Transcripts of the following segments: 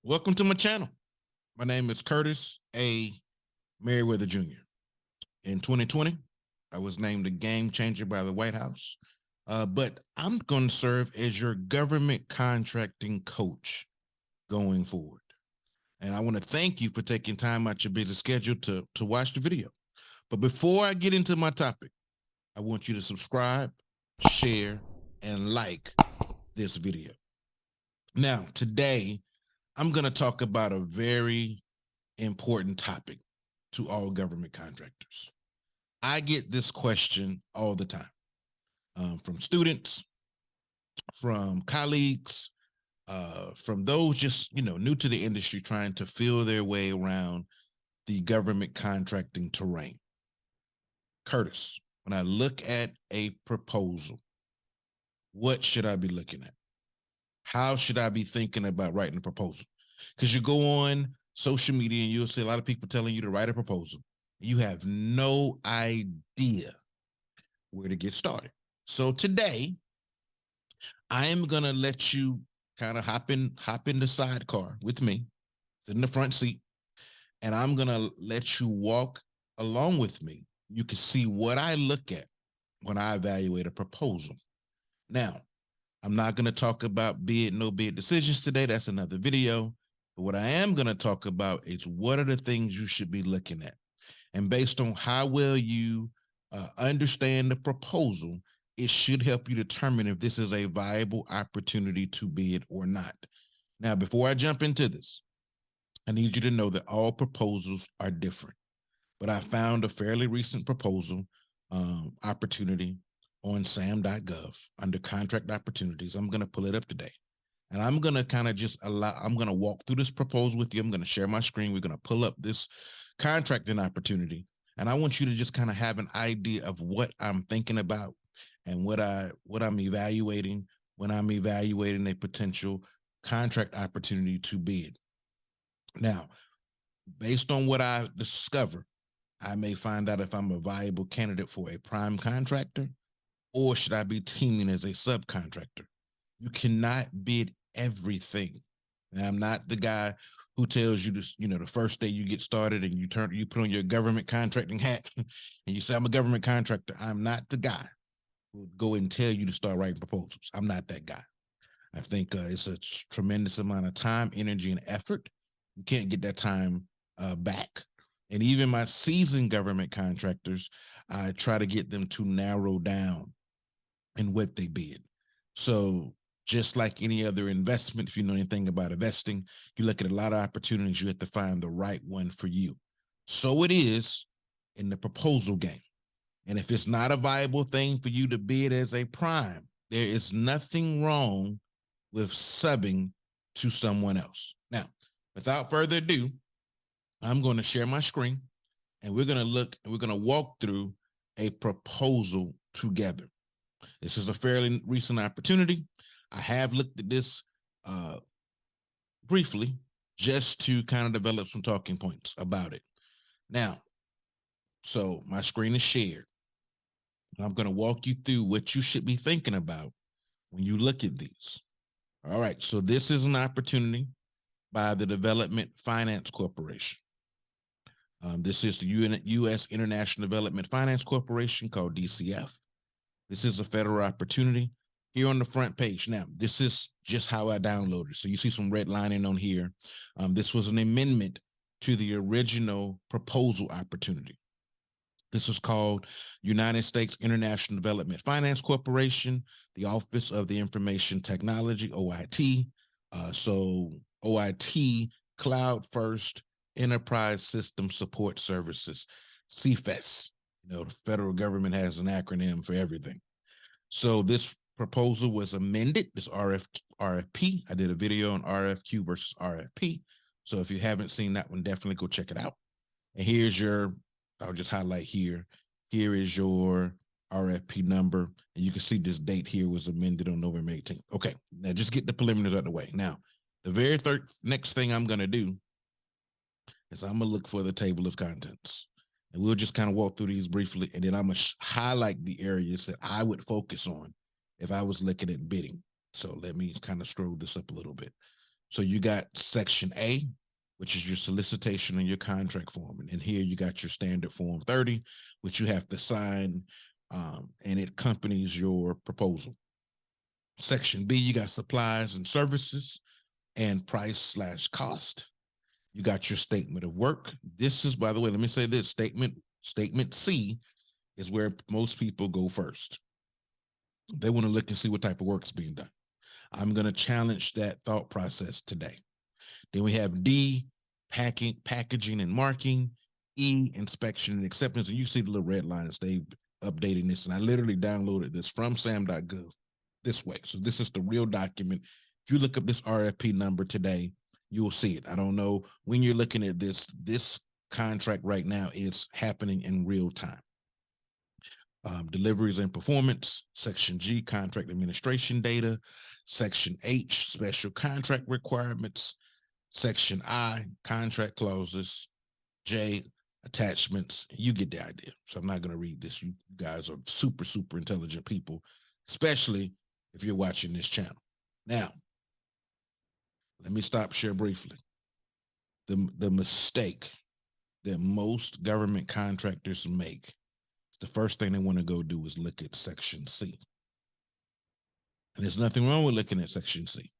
Welcome to my channel. My name is Curtis A. Merriweather Jr. In 2020, I was named a game changer by the White House, but I'm going to serve as your government contracting coach going forward. And I want to thank you for taking time out your busy schedule to watch the video. But before I get into my topic, I want you to subscribe, share, and like this video. Now, today, I'm going to talk about a very important topic to all government contractors. I get this question all the time from students, from colleagues, from those just, new to the industry trying to feel their way around the government contracting terrain. Curtis, when I look at a proposal, what should I be looking at? How should I be thinking about writing a proposal? Because you go on social media and you'll see a lot of people telling you to write a proposal. You have no idea where to get started. So today, I am gonna let you kind of hop in the sidecar with me, in the front seat, and I'm gonna let you walk along with me. You can see what I look at when I evaluate a proposal. Now, I'm not going to talk about bid, no bid decisions today. That's another video. But what I am going to talk about is what are the things you should be looking at. And based on how well you understand the proposal, it should help you determine if this is a viable opportunity to bid or not. Now, before I jump into this, I need you to know that all proposals are different. But I found a fairly recent proposal opportunity on sam.gov under contract opportunities. I'm going to pull it up today. And I'm going to kind of I'm going to walk through this proposal with you. I'm going to share my screen. We're going to pull up this contracting opportunity. And I want you to just kind of have an idea of what I'm thinking about and what I'm evaluating when I'm evaluating a potential contract opportunity to bid. Now, based on what I discover, I may find out if I'm a viable candidate for a prime contractor, or should I be teaming as a subcontractor? You cannot bid everything. And I'm not the guy who tells you to, the first day you get started and you put on your government contracting hat and you say, I'm a government contractor. I'm not the guy who would go and tell you to start writing proposals. I'm not that guy. I think it's a tremendous amount of time, energy, and effort. You can't get that time back. And even my seasoned government contractors, I try to get them to narrow down in what they bid. So just like any other investment, if you know anything about investing, you look at a lot of opportunities, you have to find the right one for you. So it is in the proposal game. And if it's not a viable thing for you to bid as a prime, there is nothing wrong with subbing to someone else. Now, without further ado, I'm going to share my screen and we're going to walk through a proposal together. This is a fairly recent opportunity. I have looked at this briefly just to kind of develop some talking points about it. Now, so my screen is shared. I'm going to walk you through what you should be thinking about when you look at these. All right, so this is an opportunity by the Development Finance Corporation. This is the U.S. International Development Finance Corporation, called DCF. This is a federal opportunity here on the front page. Now, this is just how I downloaded. So you see some red lining on here. This was an amendment to the original proposal opportunity. This is called United States International Development Finance Corporation, the Office of the Information Technology, OIT. So OIT, Cloud First Enterprise System Support Services, CFES. The federal government has an acronym for everything. So this proposal was amended, this RFP. I did a video on RFQ versus RFP. So if you haven't seen that one, definitely go check it out. And here's I'll just highlight here. Here is your RFP number. And you can see this date here was amended on November 18th. Okay, now just get the preliminaries out of the way. Now, the very next thing I'm going to do is I'm going to look for the table of contents. And we'll just kind of walk through these briefly, and then I'm going to highlight the areas that I would focus on if I was looking at bidding. So let me kind of scroll this up a little bit. So you got section A, which is your solicitation and your contract form. And here you got your standard form 30, which you have to sign, and it accompanies your proposal. Section B, you got supplies and services and price/cost. You got your statement of work. This is, by the way, let me say this, statement C is where most people go first. They want to look and see what type of work is being done. I'm going to challenge that thought process today. Then we have D, packaging and marking. E, inspection and acceptance. And you see the little red lines, they updating this. And I literally downloaded this from sam.gov this way. So this is the real document. If you look up this RFP number today, you'll see it. I don't know when you're looking at this contract right now is happening in real time. Deliveries and performance. Section G, contract administration data. Section H, special contract requirements. Section I, contract clauses. J, attachments. You get the idea. So I'm not going to read this. You guys are super, super intelligent people, especially if you're watching this channel. Now, let me stop share briefly. The mistake that most government contractors make, the first thing they want to go do is look at section C. And there's nothing wrong with looking at section C,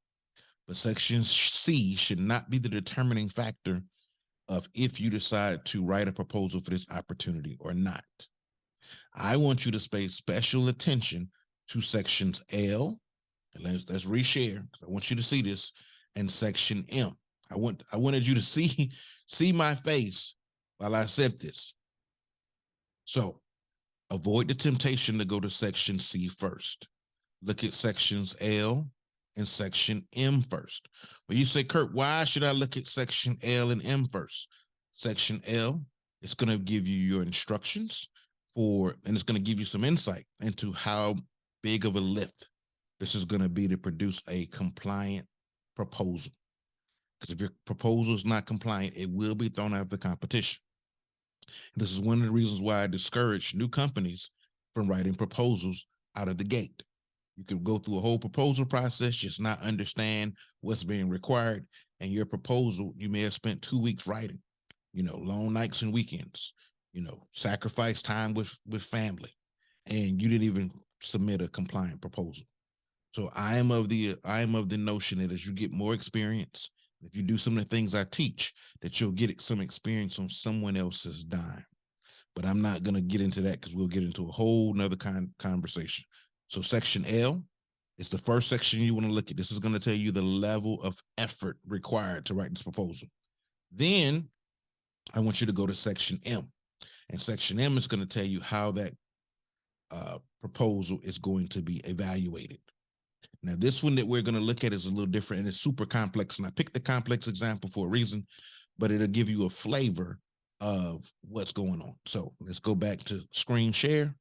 but section C should not be the determining factor of if you decide to write a proposal for this opportunity or not. I want you to pay special attention to sections L, and let's reshare, because I want you to see this, and section M. I wanted you to see my face while I said this. So avoid the temptation to go to section C first. Look at sections L and section M first. Well, you say, Kurt, why should I look at section L and M first? Section L is going to give you your instructions and it's going to give you some insight into how big of a lift this is going to be to produce a compliant proposal. Because if your proposal is not compliant, it will be thrown out of the competition. And this is one of the reasons why I discourage new companies from writing proposals out of the gate. You can go through a whole proposal process, just not understand what's being required. And your proposal, you may have spent 2 weeks writing, long nights and weekends, sacrifice time with family, and you didn't even submit a compliant proposal. So I am of the notion that as you get more experience, if you do some of the things I teach, that you'll get some experience on someone else's dime. But I'm not going to get into that because we'll get into a whole nother conversation. So section L is the first section you want to look at. This is going to tell you the level of effort required to write this proposal. Then I want you to go to section M. And section M is going to tell you how that proposal is going to be evaluated. Now, this one that we're going to look at is a little different and it's super complex. And I picked the complex example for a reason, but it'll give you a flavor of what's going on. So let's go back to screen share.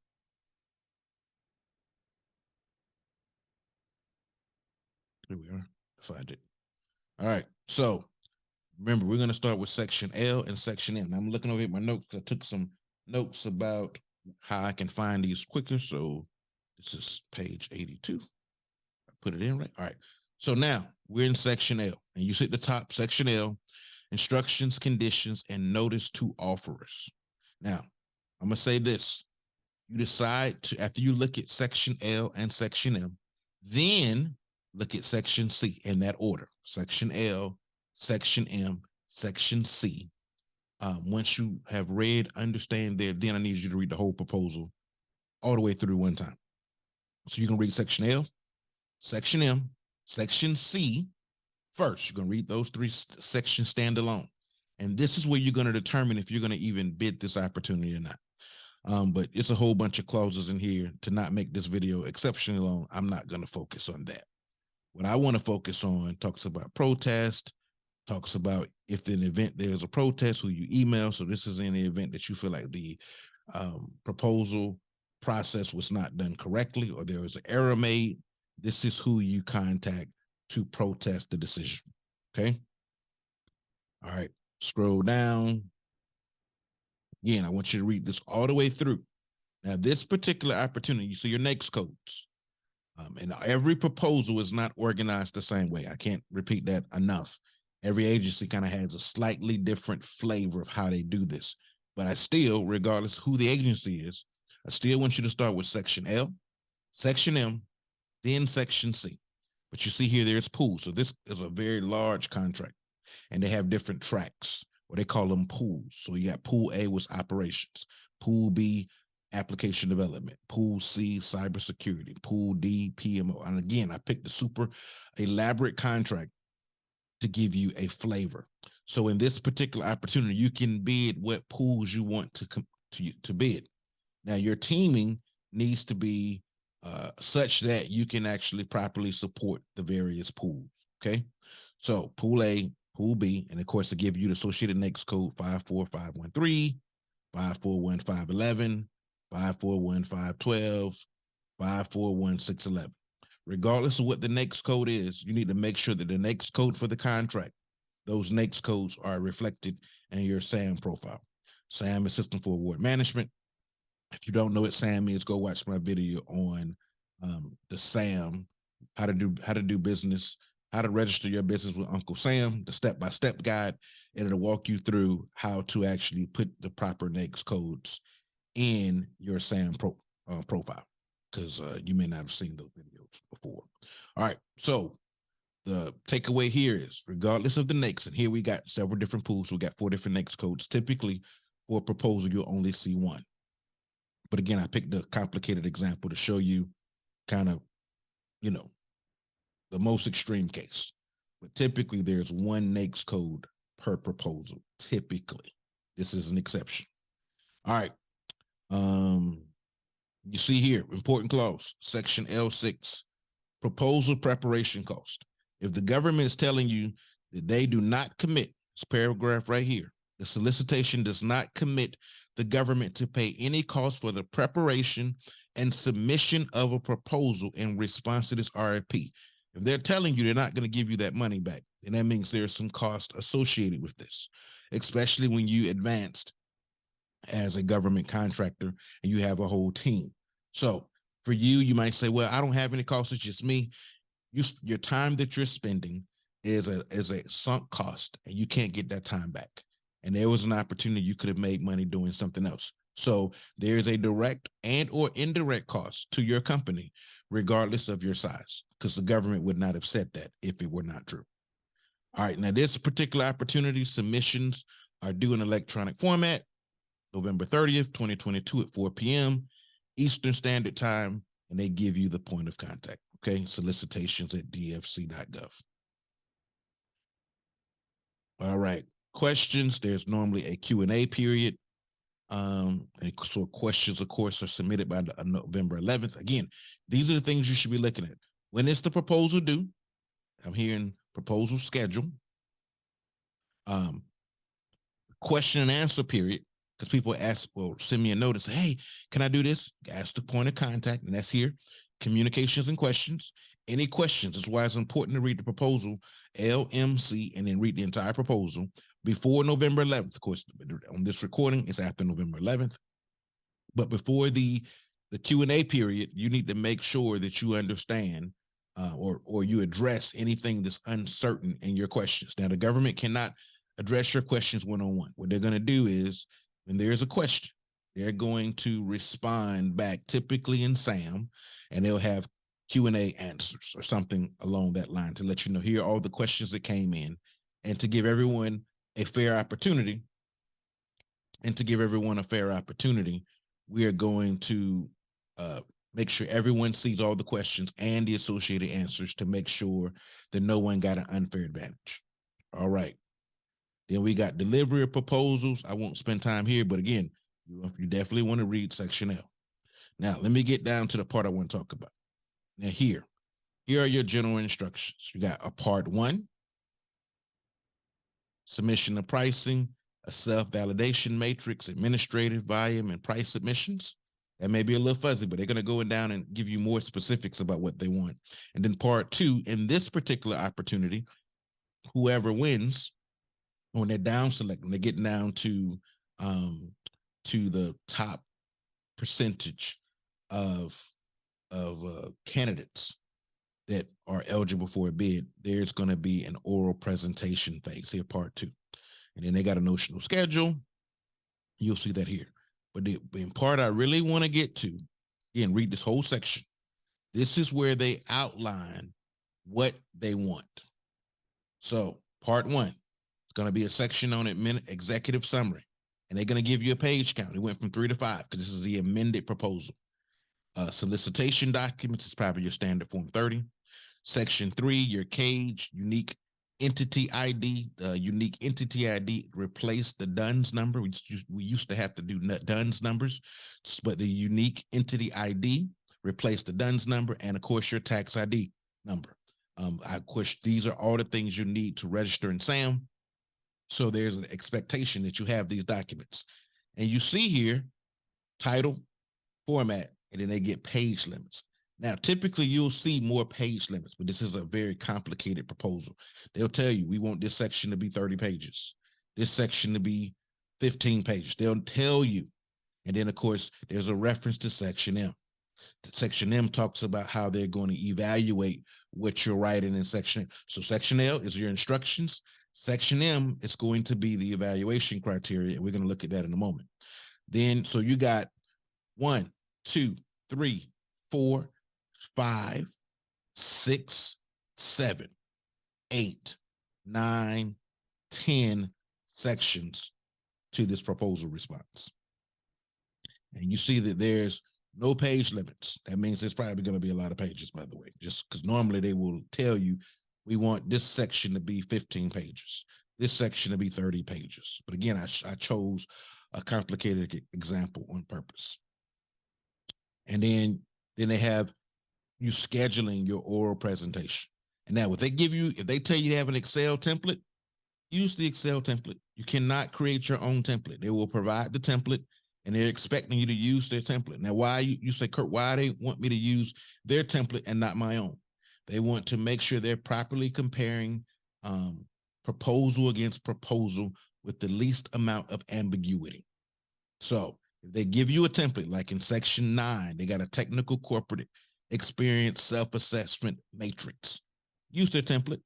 Here we are. Find it. All right. So remember, we're going to start with section L and section M. I'm looking over at my notes because I took some notes about how I can find these quicker. So this is page 82. I put it in right. All right. So now we're in section L, and you see at the top, section L, instructions, conditions, and notice to offerors. Now, I'm going to say this. You decide to, after you look at section L and section M, then look at section C in that order. Section L, section M, section C. Once you have read, understand there, then I need you to read the whole proposal all the way through one time. So you can read section L, section M, section C first. You're going to read those three sections standalone. And this is where you're going to determine if you're going to even bid this opportunity or not. But it's a whole bunch of clauses in here to not make this video exceptionally long. I'm not going to focus on that. What I want to focus on talks about protest, talks about if in the event there's a protest, who you email. So this is in the event that you feel like the proposal process was not done correctly or there was an error made. This is who you contact to protest the decision. Okay. All right. Scroll down. Again, I want you to read this all the way through. Now, this particular opportunity, you see your NAICS codes. And every proposal is not organized the same way. I can't repeat that enough. Every agency kind of has a slightly different flavor of how they do this. But I still, regardless who the agency is, I still want you to start with Section L, Section M, then Section C. But you see here, there's pools. So this is a very large contract, and they have different tracks, or they call them pools. So you got Pool A was operations, Pool B, application development, Pool C, cybersecurity, Pool D, PMO. And again, I picked the super elaborate contract to give you a flavor. So in this particular opportunity, you can bid what pools you want to bid. Now your teaming needs to be such that you can actually properly support the various pools. Okay, so Pool A, Pool B, and of course to give you the associated NAICS code 54513, 5411511, 5411512, 5411611. Regardless of what the NAICS code is, you need to make sure that the NAICS code for the contract, those NAICS codes are reflected in your SAM profile. SAM is System for Award Management. If you don't know what SAM is, go watch my video on the SAM, how to do business, how to register your business with Uncle Sam, the step-by-step guide, and it'll walk you through how to actually put the proper NAICS codes in your SAM profile, because you may not have seen those videos before. All right, so the takeaway here is, regardless of the NAICS, and here we got several different pools, we got 4 different NAICS codes. Typically, for a proposal, you'll only see one. But again, I picked a complicated example to show you kind of, the most extreme case. But typically, there's one NAICS code per proposal. Typically, this is an exception. All right. You see here, important clause, Section L6, proposal preparation cost. If the government is telling you that they do not commit, this paragraph right here, the solicitation does not commit the government to pay any cost for the preparation and submission of a proposal in response to this RFP. If they're telling you they're not going to give you that money back, then that means there's some cost associated with this, especially when you advanced as a government contractor and you have a whole team. So for you, you might say, well, I don't have any costs, it's just me. Your time that you're spending is a sunk cost, and you can't get that time back. And there was an opportunity you could have made money doing something else. So there's a direct and or indirect cost to your company, regardless of your size, because the government would not have said that if it were not true. All right, now this particular opportunity, submissions are due in electronic format, November 30th, 2022 at 4 p.m. Eastern Standard Time, and they give you the point of contact. Okay, solicitations at dfc.gov. All right, questions. There's normally a Q&A period. And so questions, of course, are submitted by November 11th. Again, these are the things you should be looking at. When is the proposal due? I'm hearing proposal schedule. Question and answer period, because people ask, well, send me a notice. Hey, can I do this? Ask the point of contact, and that's here. Communications and questions. Any questions? That's why it's important to read the proposal, LMC, and then read the entire proposal before November 11th. Of course, on this recording, it's after November 11th. But before the Q&A period, you need to make sure that you understand or you address anything that's uncertain in your questions. Now, the government cannot address your questions one-on-one. What they're going to do is, when there's a question, they're going to respond back, typically in SAM, and they'll have Q&A answers or something along that line to let you know, here are all the questions that came in, and to give everyone a fair opportunity. And to give everyone a fair opportunity, we are going to make sure everyone sees all the questions and the associated answers to make sure that no one got an unfair advantage. All right. Then we got delivery of proposals. I won't spend time here, but again, you definitely want to read Section L. Now, let me get down to the part I want to talk about. Now, here are your general instructions. You got a part 1, submission of pricing, a self-validation matrix, administrative volume, and price submissions. That may be a little fuzzy, but they're going to go down and give you more specifics about what they want. And then part 2, in this particular opportunity, whoever wins, when they're down selecting, they're getting down to the top percentage of candidates that are eligible for a bid, there's going to be an oral presentation phase here, part 2. And then they got a notional schedule. You'll see that here. But the part I really want to get to, again, read this whole section. This is where they outline what they want. So part 1, it's going to be a section on executive summary. And they're going to give you a page count. It went from 3 to 5 because this is the amended proposal. Solicitation documents is probably your standard Form 30. Section 3, your CAGE, unique entity ID. Unique entity ID replaced the DUNS number. We used to have to do DUNS numbers, but the unique entity ID replaced the DUNS number, and of course your tax ID number. Of course, these are all the things you need to register in SAM. So there's an expectation that you have these documents. And you see here, title, format, and then they get page limits. Now, typically you'll see more page limits, but this is a very complicated proposal. They'll tell you, we want this section to be 30 pages, this section to be 15 pages. They'll tell you. And then, of course, there's a reference to Section M. Section M talks about how they're going to evaluate what you're writing in Section M. So Section L is your instructions. Section M is going to be the evaluation criteria, and we're going to look at that in a moment. Then, so you got 1, 2, 3, 4, 5, 6, 7, 8, 9, 10 sections to this proposal response. And you see that there's no page limits. That means there's probably going to be a lot of pages, by the way, just because normally they will tell you, we want this section to be 15 pages, this section to be 30 pages. But again, I chose a complicated example on purpose. And then they have you scheduling your oral presentation. And now what they give you, if they tell you to have an Excel template, use the Excel template. You cannot create your own template. They will provide the template, and they're expecting you to use their template. Now, why you say, Kurt, why they want me to use their template and not my own? They want to make sure they're properly comparing proposal against proposal with the least amount of ambiguity. So if they give you a template, like in Section 9, they got a technical corporate experience self-assessment matrix. Use their template.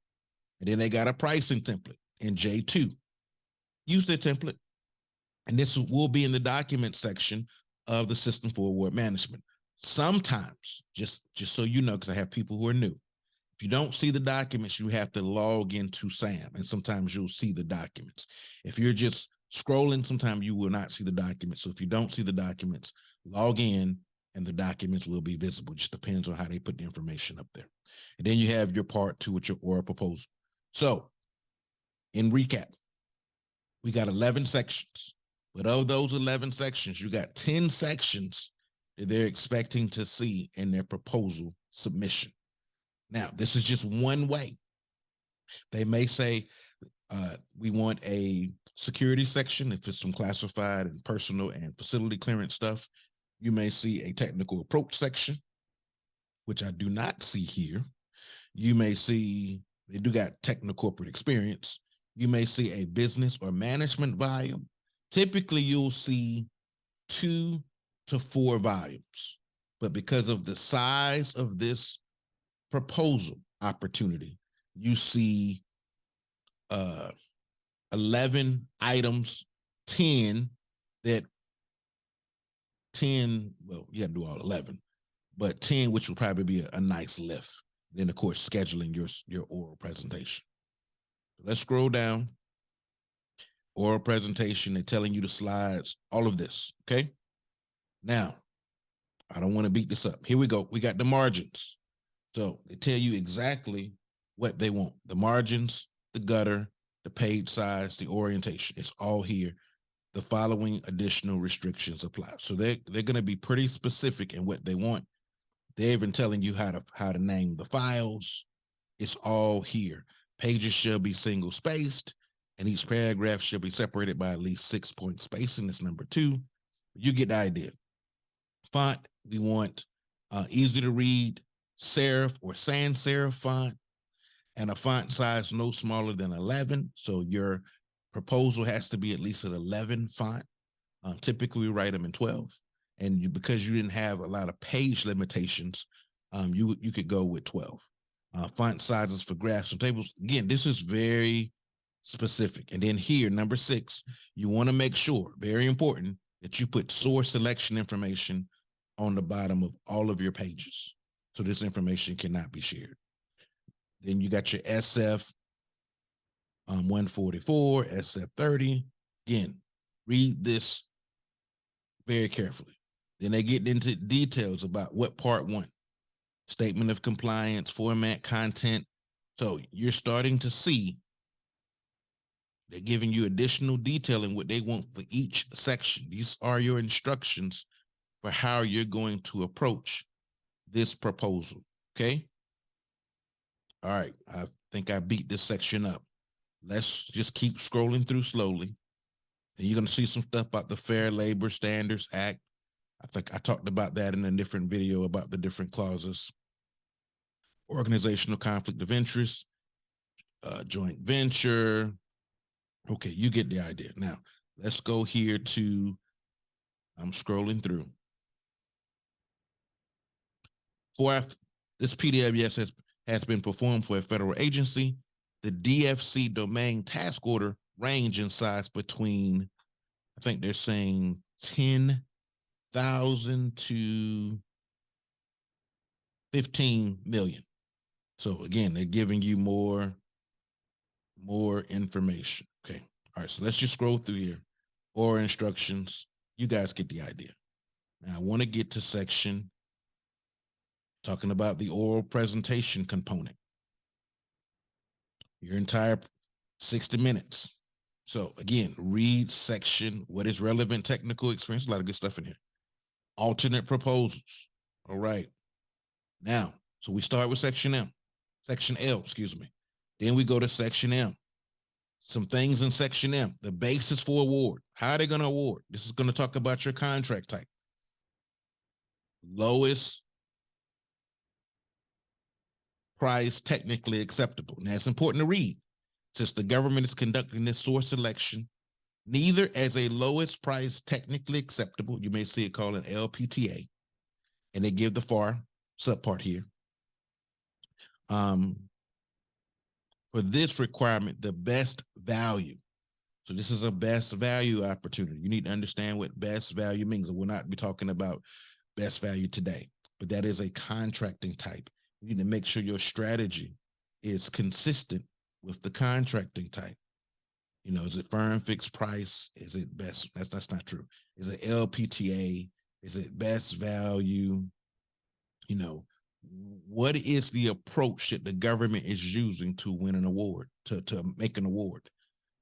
And then they got a pricing template in J2. Use their template. And this will be in the document section of the System for Award Management. Sometimes, just so you know, because I have people who are new, if you don't see the documents, you have to log into SAM, and sometimes you'll see the documents. If you're just scrolling, sometimes you will not see the documents. So if you don't see the documents, log in and the documents will be visible. It just depends on how they put the information up there. And then you have your part 2 with your oral proposal. So in recap, we got 11 sections, but of those 11 sections, you got 10 sections that they're expecting to see in their proposal submission. Now, this is just one way. They may say, we want a security section if it's some classified and personal and facility clearance stuff. You may see a technical approach section, which I do not see here. You may see, they do got technical corporate experience. You may see a business or management volume. Typically, you'll see 2 to 4 volumes. But because of the size of this proposal opportunity, you see 11 items, 10, well, you got to do all 11, but 10, which will probably be a nice lift. Then, of course, scheduling your oral presentation. Let's scroll down. Oral presentation, they're telling you the slides, all of this, okay? Now, I don't want to beat this up. Here we go. We got the margins. So they tell you exactly what they want. The margins, the gutter, the page size, the orientation. It's all here. The following additional restrictions apply. So they're going to be pretty specific in what they want. They're even telling you how to name the files. It's all here. Pages shall be single spaced, and each paragraph shall be separated by at least 6-point spacing. That's number 2. You get the idea. Font, we want easy to read serif or sans serif font, and a font size no smaller than 11. So your proposal has to be at least an 11 font. Typically, we write them in 12. And because you didn't have a lot of page limitations, you could go with 12. Font sizes for graphs and tables. Again, this is very specific. And then here, number 6, you want to make sure, very important, that you put source selection information on the bottom of all of your pages. So this information cannot be shared. Then you got your SF 144, SF 30. Again, read this very carefully. Then they get into details about what part 1, statement of compliance, format, content. So you're starting to see they're giving you additional detail in what they want for each section. These are your instructions for how you're going to approach this proposal. Okay. All right. I think I beat this section up. Let's just keep scrolling through slowly. And you're going to see some stuff about the Fair Labor Standards Act. I think I talked about that in a different video about the different clauses. Organizational conflict of interest, joint venture. Okay, you get the idea. Now, let's go here to, I'm scrolling through. For after this PDWS has been performed for a federal agency, the DFC domain task order range in size between, I think they're saying 10,000 to 15 million. So again, they're giving you more information. Okay. All right. So let's just scroll through here. Or instructions. You guys get the idea. Now I want to get to section talking about the oral presentation component. Your entire 60 minutes. So again, read section, what is relevant technical experience, a lot of good stuff in here. Alternate proposals. All right. Now, so we start with section M, section L, excuse me. Then we go to section M. Some things in section M, the basis for award. How are they going to award? This is going to talk about your contract type. Lowest price technically acceptable. Now it's important to read. Since the government is conducting this source selection, neither as a lowest price technically acceptable, you may see it called an LPTA, and they give the FAR subpart here. For this requirement, the best value. So this is a best value opportunity. You need to understand what best value means. And we'll not be talking about best value today, but that is a contracting type. You need to make sure your strategy is consistent with the contracting type. You know, is it firm fixed price? Is it best? That's not true. Is it LPTA? Is it best value? You know, what is the approach that the government is using to win an award, to make an award?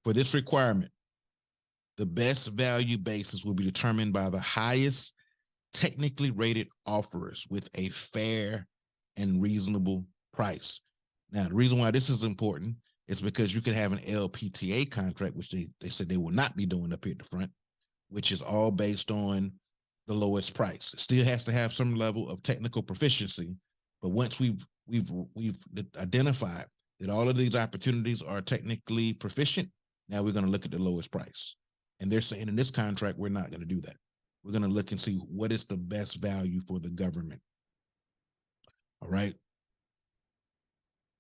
For this requirement, the best value basis will be determined by the highest technically rated offerors with a fair and reasonable price. Now, the reason why this is important is because you could have an LPTA contract, which they said they will not be doing up here at the front, which is all based on the lowest price. It still has to have some level of technical proficiency, but once we've identified that all of these opportunities are technically proficient, now we're going to look at the lowest price. And they're saying in this contract, we're not going to do that. We're going to look and see what is the best value for the government. All right.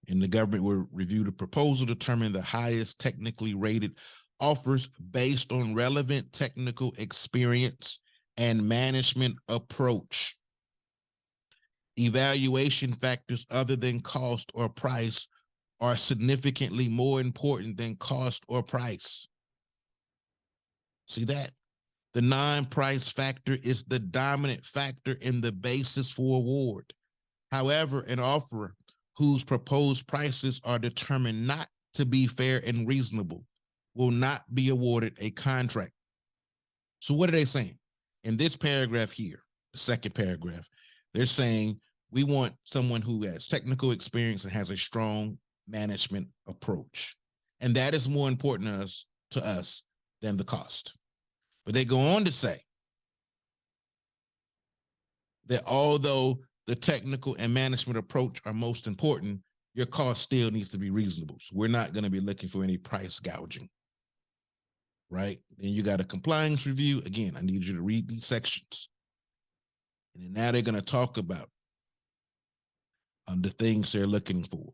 And the government will review the proposal, determine the highest technically rated offers based on relevant technical experience and management approach. Evaluation factors other than cost or price are significantly more important than cost or price. See that? The non-price factor is the dominant factor in the basis for award. However, an offeror whose proposed prices are determined not to be fair and reasonable will not be awarded a contract. So what are they saying? In this paragraph here, the second paragraph, they're saying we want someone who has technical experience and has a strong management approach. And that is more important to us than the cost. But they go on to say that although the technical and management approach are most important, your cost still needs to be reasonable. So we're not going to be looking for any price gouging, right? Then you got a compliance review. Again, I need you to read these sections. And now they're going to talk about the things they're looking for.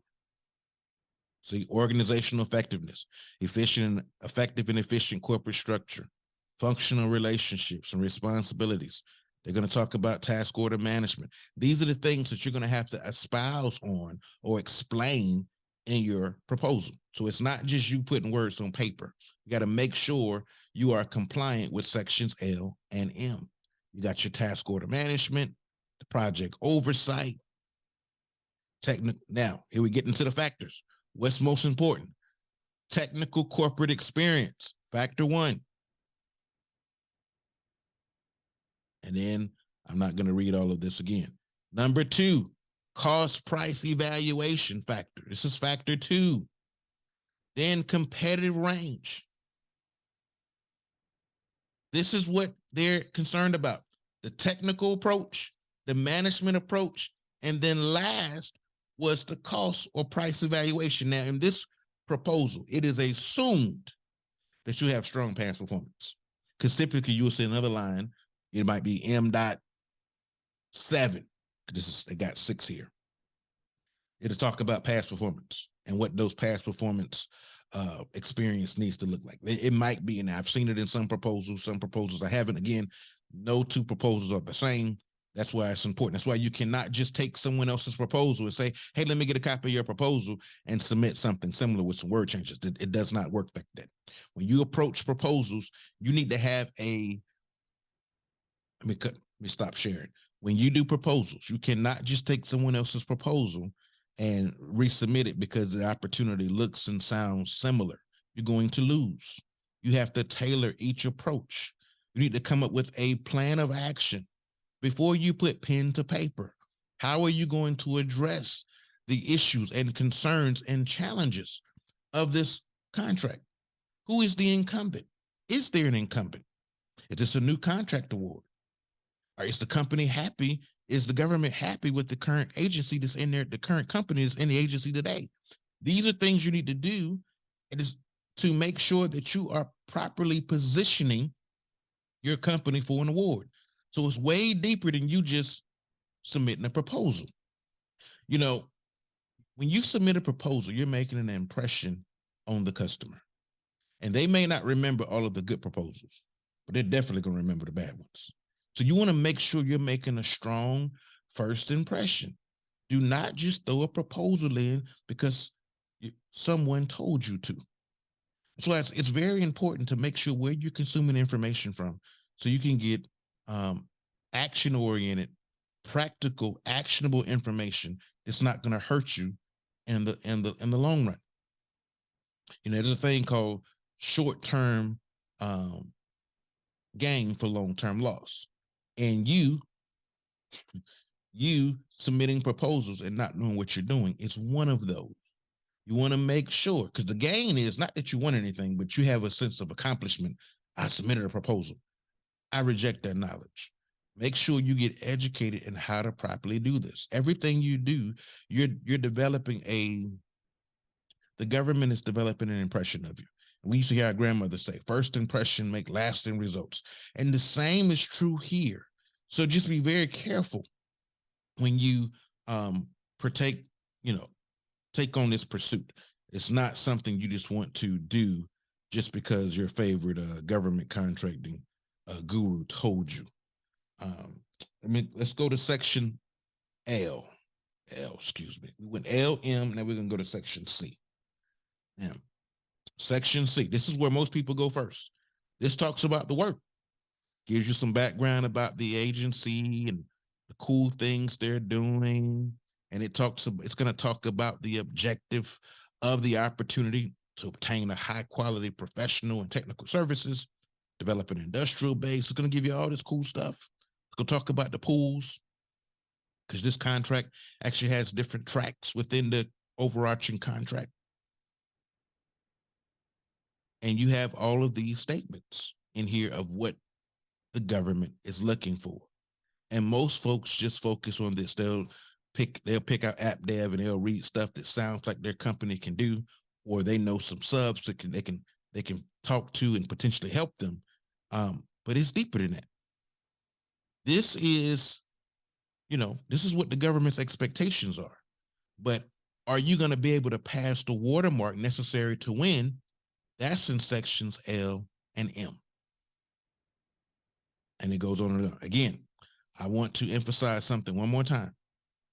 See, organizational effectiveness, effective and efficient corporate structure, functional relationships and responsibilities. They're going to talk about task order management. These are the things that you're going to have to espouse on or explain in your proposal. So it's not just you putting words on paper. You got to make sure you are compliant with sections L and M. You got your task order management, the project oversight, technical. Now, here we get into the factors. What's most important? Technical corporate experience, factor 1. And then I'm not going to read all of this again. Number 2, cost price evaluation factor. This is factor 2. Then competitive range. This is what they're concerned about. The technical approach, the management approach, and then last was the cost or price evaluation. Now, in this proposal, it is assumed that you have strong past performance, because typically you'll see another line. It might be M.7. They got 6 here. It'll talk about past performance and what those past performance experience needs to look like. It might be, and I've seen it in some proposals I haven't. Again, no 2 proposals are the same. That's why it's important. That's why you cannot just take someone else's proposal and say, hey, let me get a copy of your proposal and submit something similar with some word changes. It does not work like that. When you approach proposals, you need to have let me stop sharing. When you do proposals, you cannot just take someone else's proposal and resubmit it because the opportunity looks and sounds similar. You're going to lose. You have to tailor each approach. You need to come up with a plan of action before you put pen to paper. How are you going to address the issues and concerns and challenges of this contract? Who is the incumbent? Is there an incumbent? Is this a new contract award? Or is the company happy? Is the government happy with the current agency that's in there, the current company that's in the agency today? These are things you need to do. It is to make sure that you are properly positioning your company for an award. So it's way deeper than you just submitting a proposal. You know, when you submit a proposal, you're making an impression on the customer. And they may not remember all of the good proposals, but they're definitely going to remember the bad ones. So you want to make sure you're making a strong first impression. Do not just throw a proposal in because someone told you to. So it's very important to make sure where you're consuming information from, so you can get action-oriented, practical, actionable information that's not going to hurt you in the long run. You know, there's a thing called short-term gain for long-term loss. And you submitting proposals and not knowing what you're doing is one of those. You want to make sure, because the gain is not that you want anything, but you have a sense of accomplishment. I submitted a proposal. I reject that knowledge. Make sure you get educated in how to properly do this. Everything you do, you're developing the government is developing an impression of you. We used to hear our grandmother say, first impression make lasting results. And the same is true here. So just be very careful when you take on this pursuit. It's not something you just want to do just because your favorite government contracting guru told you. Let's go to section L. Excuse me. We went L, M, now we're going to go to section C. Now, section C, this is where most people go first. This talks about the work, gives you some background about the agency and the cool things they're doing. And it's going to talk about the objective of the opportunity to obtain a high quality professional and technical services, develop an industrial base. It's going to give you all this cool stuff. It's going to talk about the pools, because this contract actually has different tracks within the overarching contract. And you have all of these statements in here of what the government is looking for. And most folks just focus on this. They'll pick out app dev and they'll read stuff that sounds like their company can do, or they know some subs that they can talk to and potentially help them. But it's deeper than that. This is this is what the government's expectations are. But are you going to be able to pass the watermark necessary to win? That's in sections L and M. And it goes on and on. Again, I want to emphasize something one more time.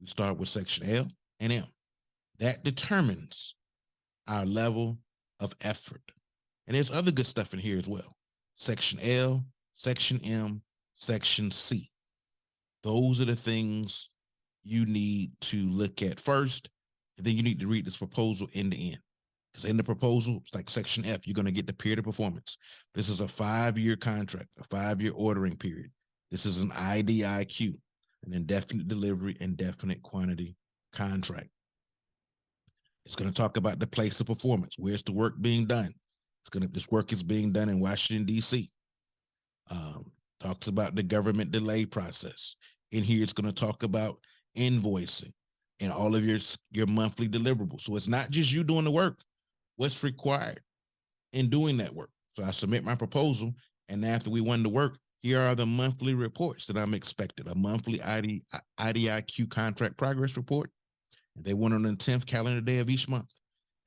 We start with section L and M. That determines our level of effort. And there's other good stuff in here as well. Section L, section M, section C. Those are the things you need to look at first, and then you need to read this proposal end to end. Because in the proposal, it's like section F, you're going to get the period of performance. This is a 5-year contract, a 5-year ordering period. This is an IDIQ, an indefinite delivery, indefinite quantity contract. It's going to talk about the place of performance. Where's the work being done? This work is being done in Washington, D.C. Talks about the government delay process. In here, it's going to talk about invoicing and all of your monthly deliverables. So it's not just you doing the work. What's required in doing that work? So I submit my proposal, and after we won the work, here are the monthly reports that I'm expected. A monthly IDIQ contract progress report. And they went on the 10th calendar day of each month.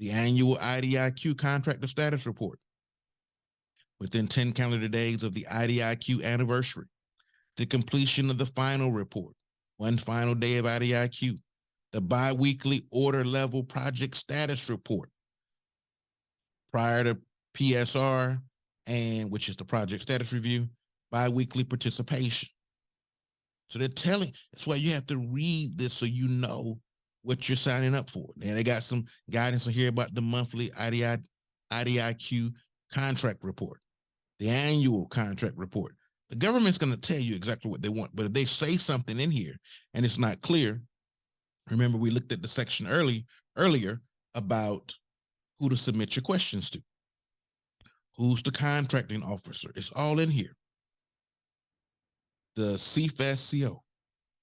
The annual IDIQ contractor status report within 10 calendar days of the IDIQ anniversary. The completion of the final report, one final day of IDIQ. The biweekly order level project status report prior to PSR, and which is the project status review, biweekly participation. So they're telling, that's why you have to read this so you know what you're signing up for. And they got some guidance here about the monthly IDIQ contract report, the annual contract report. The government's going to tell you exactly what they want, but if they say something in here and it's not clear, remember we looked at the section earlier about who to submit your questions to. Who's the contracting officer? It's all in here. The CFAS CO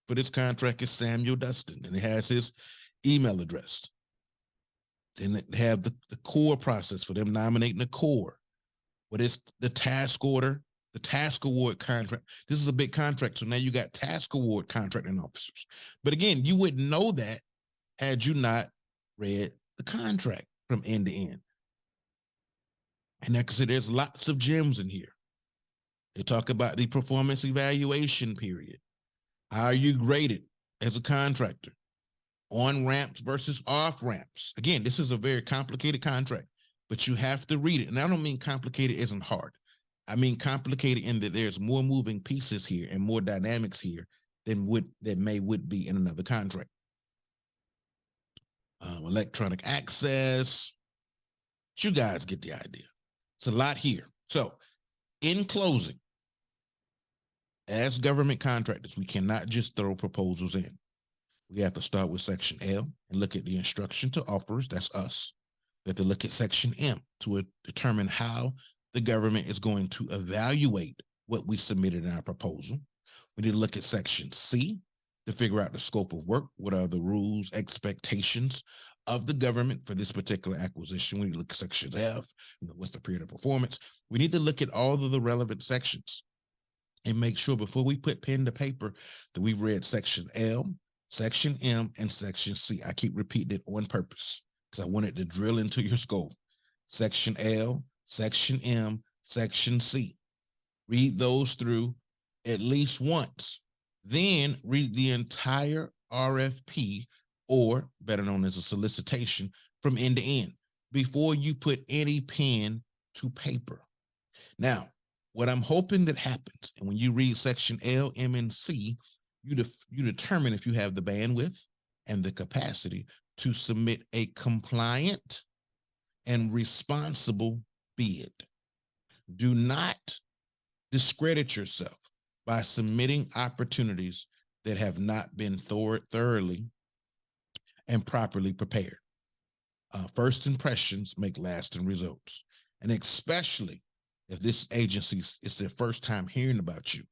for this contract is Samuel Dustin, and it has his email address. Then they have the core process for them nominating the core. What is the task order, the task award contract? This is a big contract, so now you got task award contracting officers. But again, you wouldn't know that had you not read the contract from end to end. And like I said, there's lots of gems in here. They talk about the performance evaluation period. How are you graded as a contractor? On ramps versus off ramps. Again, this is a very complicated contract, but you have to read it. And I don't mean complicated isn't hard. I mean complicated in that there's more moving pieces here and more dynamics here than would be in another contract. Electronic access. You guys get the idea. It's a lot here. So in closing, as government contractors, we cannot just throw proposals in. We have to start with section L and look at the instruction to offerors. That's us. We have to look at section M to determine how the government is going to evaluate what we submitted in our proposal. We need to look at section C to figure out the scope of work. What are the rules, expectations of the government for this particular acquisition? We need to look at section F, what's the period of performance? We need to look at all of the relevant sections and make sure before we put pen to paper that we've read section L, section M, and section C. I keep repeating it on purpose because I want it to drill into your skull. Section L, section M, section C. Read those through at least once. Then read the entire RFP, or better known as a solicitation, from end to end before you put any pen to paper. Now, what I'm hoping that happens, and when you read section L, M, and C, you determine if you have the bandwidth and the capacity to submit a compliant and responsible bid. Do not discredit yourself by submitting opportunities that have not been thoroughly and properly prepared. First impressions make lasting results. And especially if this agency is their first time hearing about you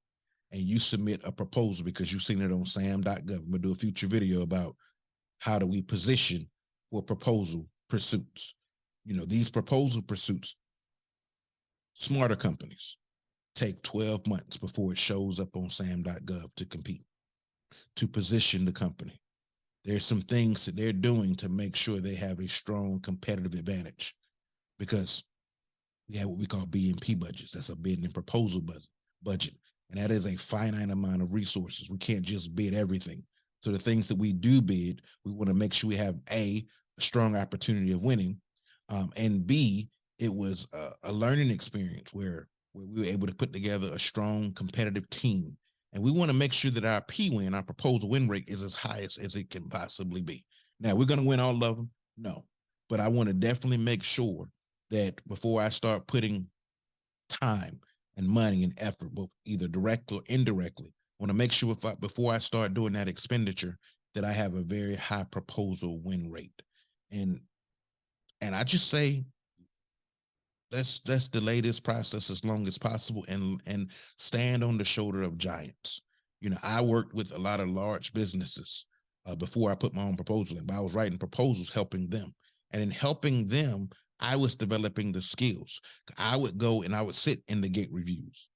and you submit a proposal because you've seen it on sam.gov. I'm going to do a future video about how do we position for proposal pursuits. These proposal pursuits, smarter companies take 12 months before it shows up on sam.gov to compete. to position the company. There's some things that they're doing to make sure they have a strong competitive advantage, because we have what we call B&P budgets. That's a bid and proposal budget. And that is a finite amount of resources. We can't just bid everything. So the things that we do bid, we want to make sure we have a strong opportunity of winning, and B, it was a learning experience where we were able to put together a strong competitive team. And we want to make sure that our P-win, our proposal win rate, is as high as it can possibly be. Now, we're going to win all of them? No. But I want to definitely make sure that before I start putting time and money and effort, both either directly or indirectly, I want to make sure before I start doing that expenditure, that I have a very high proposal win rate. And I just say, let's delay this process as long as possible, and stand on the shoulder of giants. I worked with a lot of large businesses before I put my own proposal in, but I was writing proposals, helping them. And in helping them, I was developing the skills. I would go and I would sit in the gate reviews.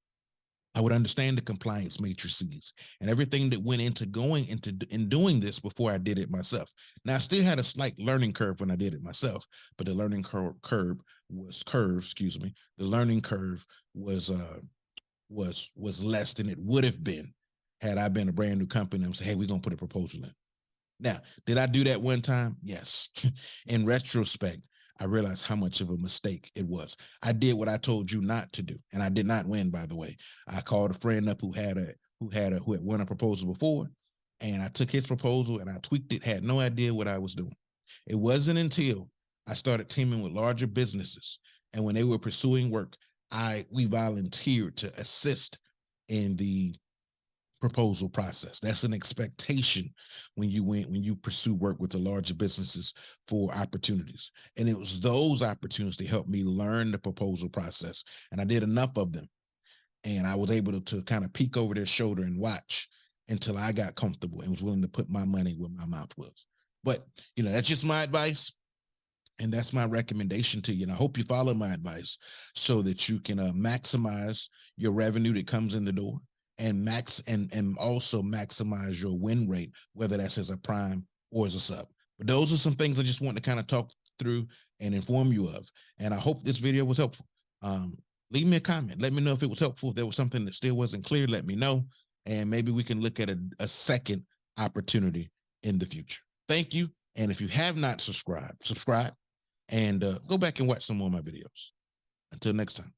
I would understand the compliance matrices and everything that went into going into doing this before I did it myself. Now, I still had a slight learning curve when I did it myself, but the learning curve was The learning curve was less than it would have been had I been a brand new company and say, hey, we're gonna put a proposal in. Now, did I do that one time? Yes. In retrospect, I realized how much of a mistake it was. I did what I told you not to do, and I did not win, by the way. I called a friend up who had won a proposal before, and I took his proposal and I tweaked it, had no idea what I was doing. It wasn't until I started teaming with larger businesses, and when they were pursuing work, we volunteered to assist in the proposal process. That's an expectation when you pursue work with the larger businesses for opportunities. And it was those opportunities that helped me learn the proposal process. And I did enough of them. And I was able to kind of peek over their shoulder and watch until I got comfortable and was willing to put my money where my mouth was. But, that's just my advice. And that's my recommendation to you. And I hope you follow my advice so that you can maximize your revenue that comes in the door, and also maximize your win rate, whether that's as a prime or as a sub. But those are some things I just want to kind of talk through and inform you of. And I hope this video was helpful. Leave me a comment. Let me know if it was helpful. If there was something that still wasn't clear, let me know. And maybe we can look at a second opportunity in the future. Thank you. And if you have not subscribed, subscribe and go back and watch some more of my videos. Until next time.